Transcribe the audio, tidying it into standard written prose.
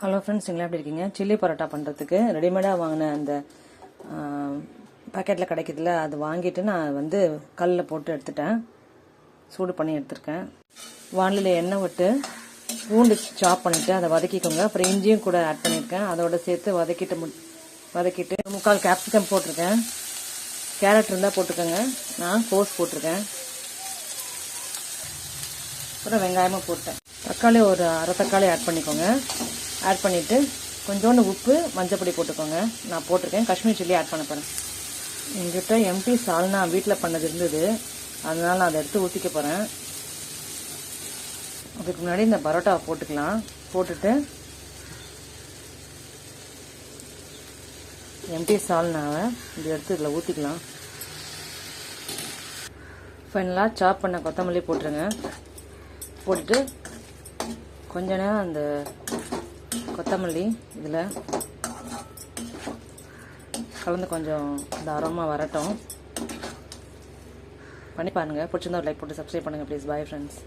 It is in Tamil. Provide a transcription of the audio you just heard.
ஹலோ ஃப்ரெண்ட்ஸ், நீங்களா எப்படி இருக்கீங்க? சில்லி பரோட்டா பண்ணுறதுக்கு ரெடிமேடாக வாங்கின அந்த பேக்கெட்டில் கிடைக்குதுல, அது வாங்கிட்டு நான் வந்து கல்லில் போட்டு எடுத்துட்டேன். சூடு பண்ணி எடுத்துருக்கேன். வானிலையில் எண்ணெய் விட்டு பூண்டு சாப் பண்ணிவிட்டு அதை வதக்கிக்கோங்க. அப்புறம் இஞ்சியும் கூட ஆட் பண்ணியிருக்கேன். அதோட சேர்த்து வதக்கிட்டு 3/4 கேப்சிகம் போட்டிருக்கேன். கேரட் இருந்தால் போட்டுக்கோங்க. நான் கோஸ் போட்டிருக்கேன். அப்புறம் வெங்காயமும் போட்டேன். தக்காளி ஒரு அரை தக்காளி ஆட் பண்ணிக்கோங்க. ஆட் பண்ணிவிட்டு கொஞ்சோண்டு உப்பு, மஞ்சப்பொடி போட்டுக்கோங்க. நான் போட்டிருக்கேன். காஷ்மீர் சில்லி ஆட் பண்ண போகிறேன். என்கிட்ட எம்டி சால்னா வீட்டில் பண்ணது இருந்தது, அதனால் நான் அதை எடுத்து ஊற்றிக்க போகிறேன். அதுக்கு முன்னாடி இந்த பரோட்டாவை போட்டுக்கலாம். போட்டுட்டு எம்டி சால்னாவை இது எடுத்து இதில் ஊற்றிக்கலாம். ஃபைனலாக சாப் பண்ண கொத்தமல்லி போட்டுருங்க. போட்டுட்டு கொஞ்ச நேரம் அந்த கொத்தமல்லி இதில் கலந்து கொஞ்சம் இந்த அரோமா வரட்டும். பண்ணி பாருங்கள். பிடிச்சிருந்தா ஒரு லைக் போட்டு சப்ஸ்கிரைப் பண்ணுங்கள் ப்ளீஸ். Bye friends.